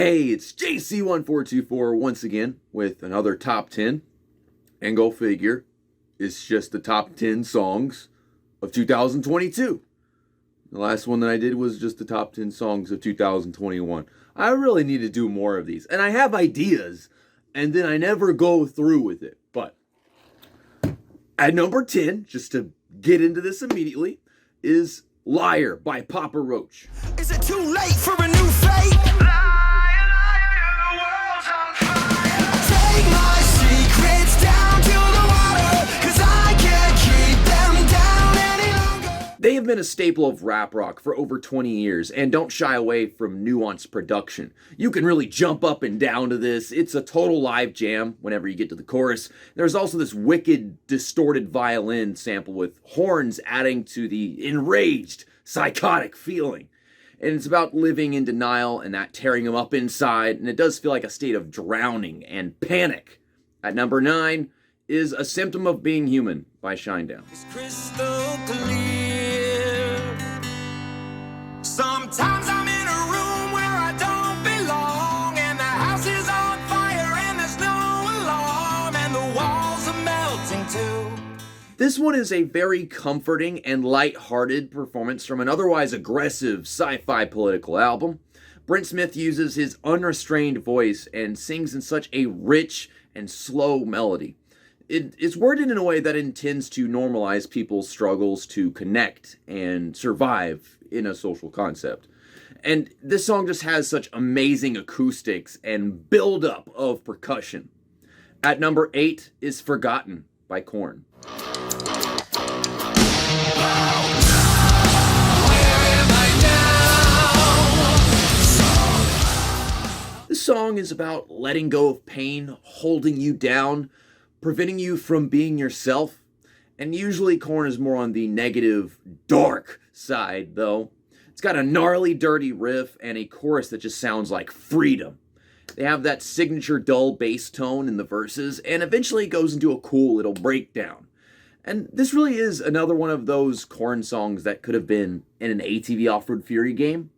Hey, it's JC1424 once again with another top 10. And go figure, it's just the top 10 songs of 2022. The last one that I did was just the top 10 songs of 2021. I really need to do more of these. And I have ideas, and then I never go through with it. But at number 10, just to get into this immediately, is Liar by Papa Roach. Is it too late for a new fate? Take my secrets down to the water, 'cause I can't keep them down any longer. They have been a staple of rap rock for over 20 years and don't shy away from nuanced production. You can really jump up and down to this. It's a total live jam whenever you get to the chorus. There's also this wicked, distorted violin sample with horns adding to the enraged, psychotic feeling. And it's about living in denial and that tearing them up inside, and it does feel like a state of drowning and panic. At number 9 is A Symptom of Being Human by Shinedown. It's crystal clear. Sometimes I'm in a room where I don't belong, and the house is on fire and there's no alarm, and the walls are melting too. This one is a very comforting and light-hearted performance from an otherwise aggressive sci-fi political album. Brent Smith uses his unrestrained voice and sings in such a rich and slow melody. It's worded in a way that intends to normalize people's struggles to connect and survive in a social concept. And this song just has such amazing acoustics and build-up of percussion. At number 8 is Forgotten by Korn. This song is about letting go of pain, holding you down, preventing you from being yourself. And usually Korn is more on the negative, dark side, though. It's got a gnarly, dirty riff and a chorus that just sounds like freedom. They have that signature dull bass tone in the verses, and eventually it goes into a cool little breakdown. And this really is another one of those Korn songs that could have been in an ATV Off-Road Fury game,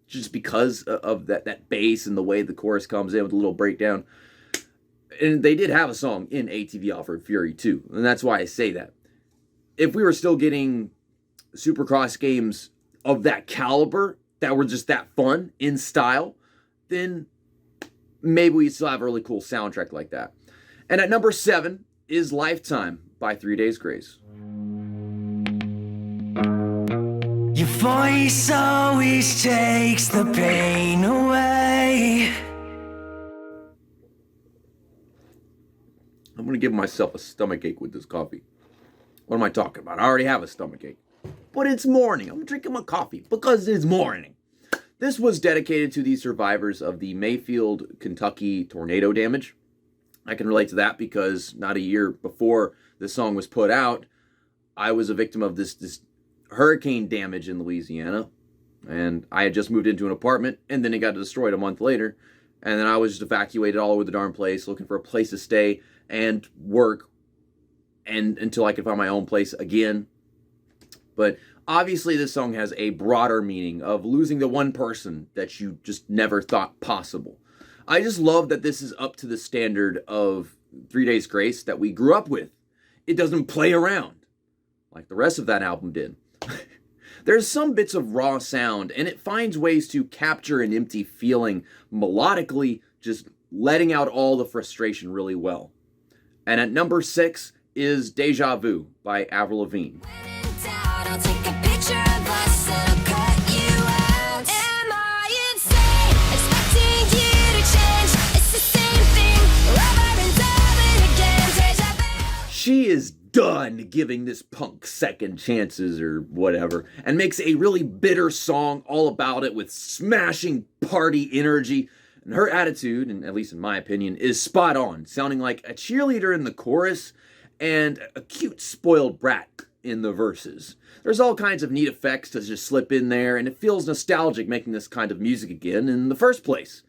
just because of that bass and the way the chorus comes in with a little breakdown. And they did have a song in ATV Off-Road Fury too, and that's why I say that. If we were still getting Supercross games of that caliber, that were just that fun in style, then maybe we still have a really cool soundtrack like that. And at number 7 is Lifetime by 3 Days Grace. Your voice always takes the pain away. I'm going to give myself a stomachache with this coffee. What am I talking about? I already have a stomachache. But it's morning. I'm drinking my coffee because it's morning. This was dedicated to the survivors of the Mayfield, Kentucky tornado damage. I can relate to that because not a year before this song was put out, I was a victim of this hurricane damage in Louisiana. And I had just moved into an apartment, and then it got destroyed a month later. And then I was just evacuated all over the darn place, looking for a place to stay and work, and until I could find my own place again. But obviously this song has a broader meaning of losing the one person that you just never thought possible. I just love that this is up to the standard of 3 Days Grace that we grew up with. It doesn't play around like the rest of that album did. There's some bits of raw sound, and it finds ways to capture an empty feeling melodically, just letting out all the frustration really well. And at number 6 is Deja Vu by Avril Lavigne. I'll take a picture of us and I'll cut you out. Am I insane? Expecting you to change. It's the same thing over and over again. Deja vu. She is done giving this punk second chances or whatever, and makes a really bitter song all about it with smashing party energy. And her attitude, and at least in my opinion, is spot on, sounding like a cheerleader in the chorus and a cute spoiled brat in the verses. There's all kinds of neat effects to just slip in there, and it feels nostalgic making this kind of music again in the first place.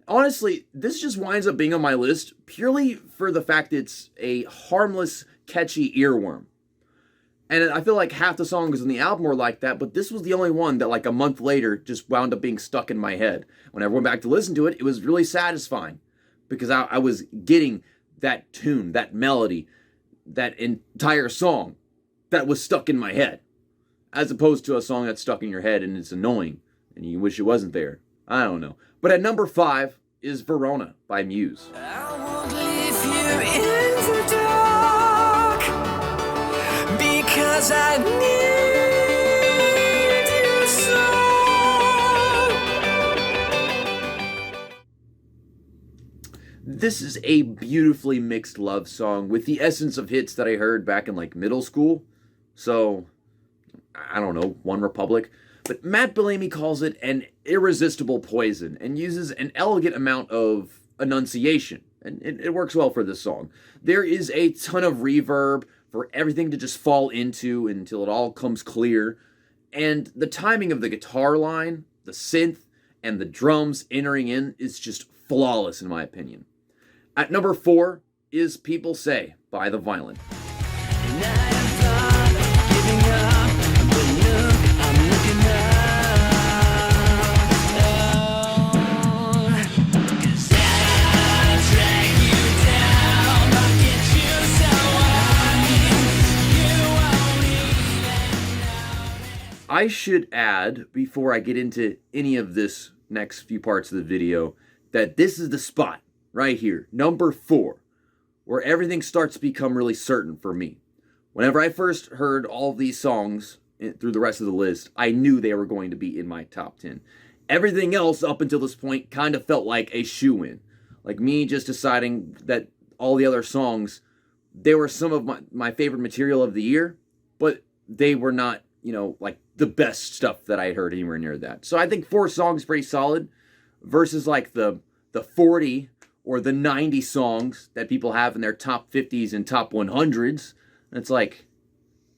Honestly, this just winds up being on my list purely for the fact it's a harmless, catchy earworm. And I feel like half the songs on the album were like that, but this was the only one that like a month later just wound up being stuck in my head. When I went back to listen to it, it was really satisfying because I was getting that tune, that melody, that entire song that was stuck in my head, as opposed to a song that's stuck in your head and it's annoying and you wish it wasn't there. I don't know. But at number 5 is Verona by Muse. I won't leave you in the dark because I need you so. This is a beautifully mixed love song with the essence of hits that I heard back in like middle school. So, I don't know, One Republic. But Matt Bellamy calls it an irresistible poison and uses an elegant amount of enunciation. And it works well for this song. There is a ton of reverb for everything to just fall into until it all comes clear. And the timing of the guitar line, the synth, and the drums entering in is just flawless in my opinion. At number 4 is People Say by The Violent. I should add, before I get into any of this next few parts of the video, that this is the spot right here, number 4, where everything starts to become really certain for me. Whenever I first heard all of these songs through the rest of the list, I knew they were going to be in my top 10. Everything else up until this point kind of felt like a shoo-in. Like me just deciding that all the other songs, they were some of my favorite material of the year, but they were not, like the best stuff that I had heard anywhere near that. So I think 4 songs pretty solid versus like the 40 or the 90 songs that people have in their top 50s and top 100s. It's like,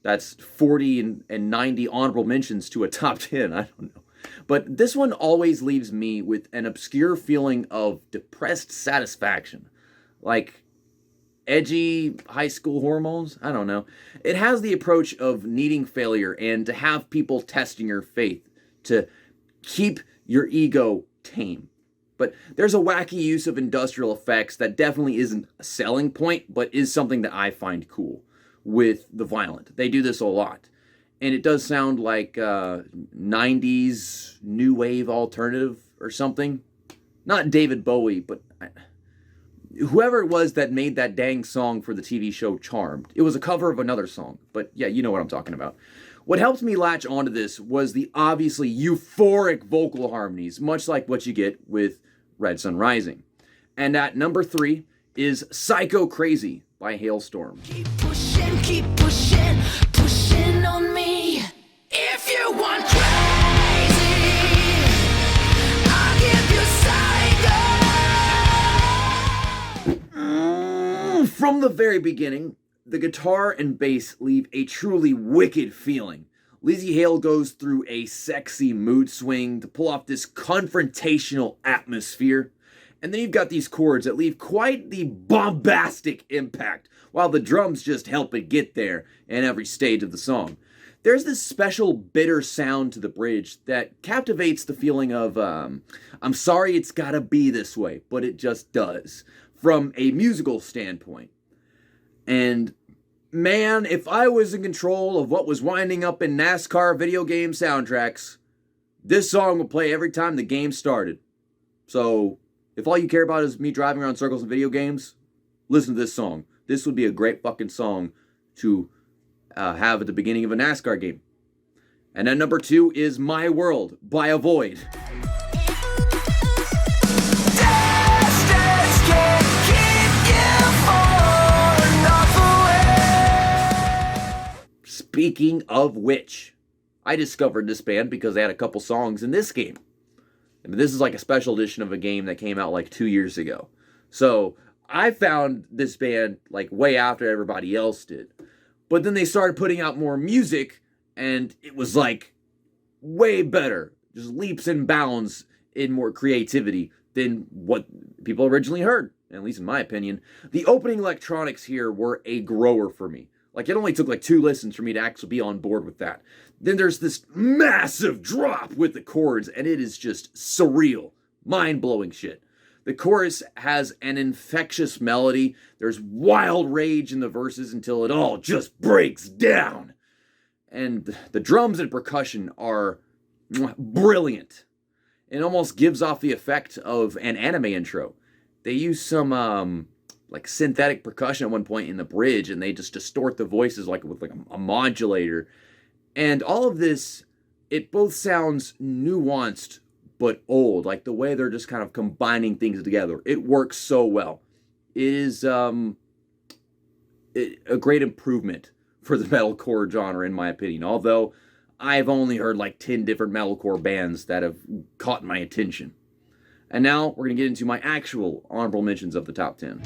that's 40 and 90 honorable mentions to a top 10. I don't know. But this one always leaves me with an obscure feeling of depressed satisfaction. Like edgy high school hormones? I don't know. It has the approach of needing failure and to have people testing your faith, to keep your ego tame. But there's a wacky use of industrial effects that definitely isn't a selling point, but is something that I find cool with The Violent. They do this a lot. And it does sound like 90s new wave alternative or something. Not David Bowie, but whoever it was that made that dang song for the TV show Charmed. It was a cover of another song, but yeah, you know what I'm talking about. What helped me latch onto this was the obviously euphoric vocal harmonies, much like what you get with Red Sun Rising. And at number 3 is Psycho Crazy by Hailstorm. Keep pushing, pushing on me. If you want crazy, I'll give you psycho. From the very beginning, the guitar and bass leave a truly wicked feeling. Lizzie Hale goes through a sexy mood swing to pull off this confrontational atmosphere. And then you've got these chords that leave quite the bombastic impact, while the drums just help it get there in every stage of the song. There's this special bitter sound to the bridge that captivates the feeling of, I'm sorry it's gotta be this way, but it just does, from a musical standpoint. And man, if I was in control of what was winding up in NASCAR video game soundtracks, this song would play every time the game started. So, if all you care about is me driving around circles in video games, listen to this song. This would be a great fucking song to have at the beginning of a NASCAR game. And then number 2 is My World by Avoid. Speaking of which, I discovered this band because they had a couple songs in this game. I mean, this is like a special edition of a game that came out like 2 years ago. So I found this band like way after everybody else did. But then they started putting out more music and it was like way better. Just leaps and bounds in more creativity than what people originally heard, at least in my opinion. The opening electronics here were a grower for me. Like, it only took like 2 listens for me to actually be on board with that. Then there's this massive drop with the chords, and it is just surreal, mind-blowing shit. The chorus has an infectious melody. There's wild rage in the verses until it all just breaks down. And the drums and percussion are brilliant. It almost gives off the effect of an anime intro. They use some like synthetic percussion at one point in the bridge, and they just distort the voices like with like a modulator. And all of this, it both sounds nuanced but old, like the way they're just kind of combining things together. It works so well. It is a great improvement for the metalcore genre, in my opinion. Although I've only heard like 10 different metalcore bands that have caught my attention. And now we're going to get into my actual honorable mentions of the top 10.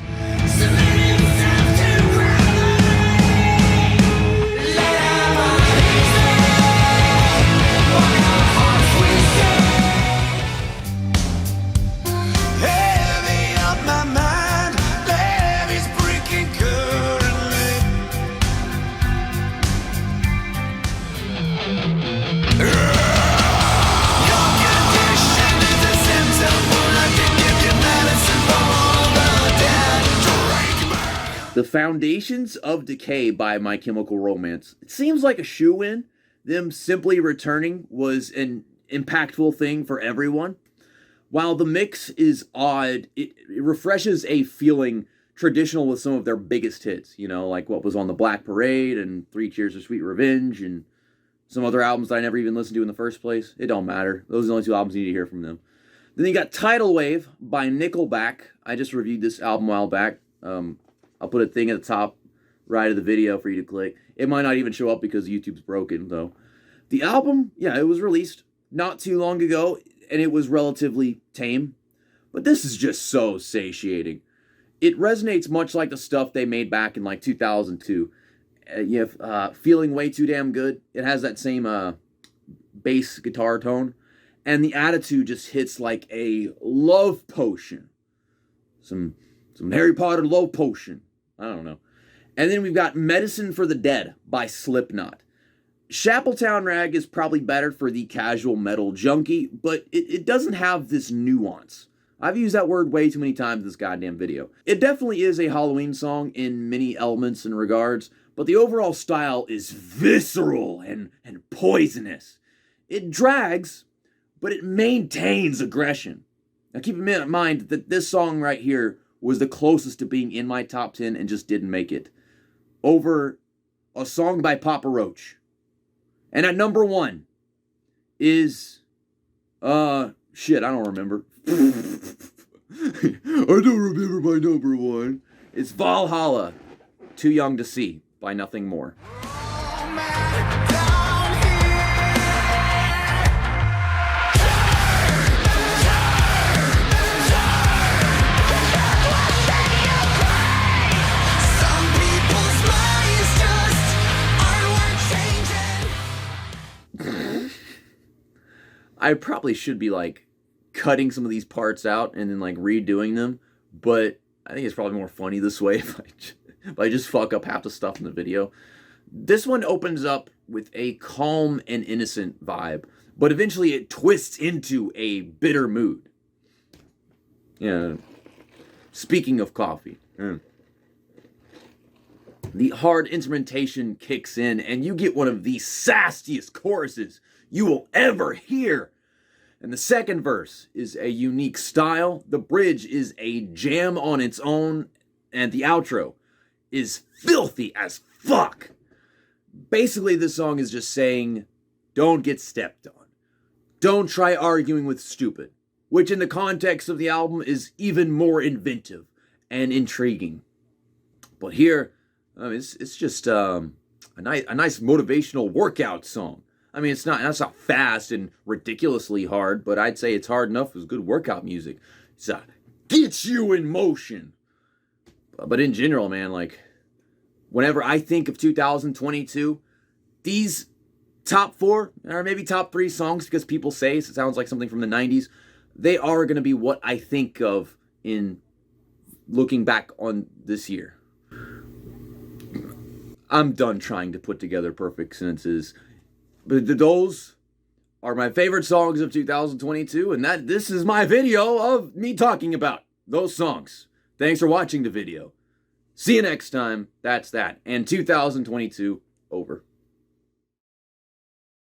The Foundations of Decay by My Chemical Romance. It seems like a shoo-in. Them simply returning was an impactful thing for everyone. While the mix is odd, it refreshes a feeling traditional with some of their biggest hits. You know, like what was on the Black Parade and 3 Cheers for Sweet Revenge and some other albums that I never even listened to in the first place. It don't matter. Those are the only 2 albums you need to hear from them. Then you got Tidal Wave by Nickelback. I just reviewed this album a while back. I'll put a thing at the top right of the video for you to click. It might not even show up because YouTube's broken, though. The album, yeah, it was released not too long ago, and it was relatively tame. But this is just so satiating. It resonates much like the stuff they made back in like 2002. You have Feeling Way Too Damn Good. It has that same bass guitar tone. And the attitude just hits like a love potion. Some Harry Potter love potion. I don't know. And then we've got Medicine for the Dead by Slipknot. Chapeltown Rag is probably better for the casual metal junkie, but it doesn't have this nuance. I've used that word way too many times in this goddamn video. It definitely is a Halloween song in many elements and regards, but the overall style is visceral and poisonous. It drags, but it maintains aggression. Now keep in mind that this song right here was the closest to being in my top 10 and just didn't make it. Over a song by Papa Roach. And at number 1 is, shit, I don't remember. I don't remember my number 1. It's Valhalla, Too Young to See by Nothing More. I probably should be like cutting some of these parts out and then like redoing them, but I think it's probably more funny this way if I just fuck up half the stuff in the video. This one opens up with a calm and innocent vibe, but eventually it twists into a bitter mood. Yeah. Speaking of coffee. The hard instrumentation kicks in and you get one of the sassiest choruses you will ever hear. And the second verse is a unique style. The bridge is a jam on its own. And the outro is filthy as fuck. Basically, this song is just saying, don't get stepped on. Don't try arguing with stupid. Which in the context of the album is even more inventive and intriguing. But here, it's just a nice motivational workout song. I mean, it's not fast and ridiculously hard, but I'd say it's hard enough as good workout music. It's gets you in motion. But in general, man, like, whenever I think of 2022, these top 4, or maybe top 3 songs, because people say it sounds like something from the 90s, they are going to be what I think of in looking back on this year. I'm done trying to put together perfect sentences. But those are my favorite songs of 2022, and this is my video of me talking about those songs. Thanks for watching the video. See you next time. That's that. And 2022 over.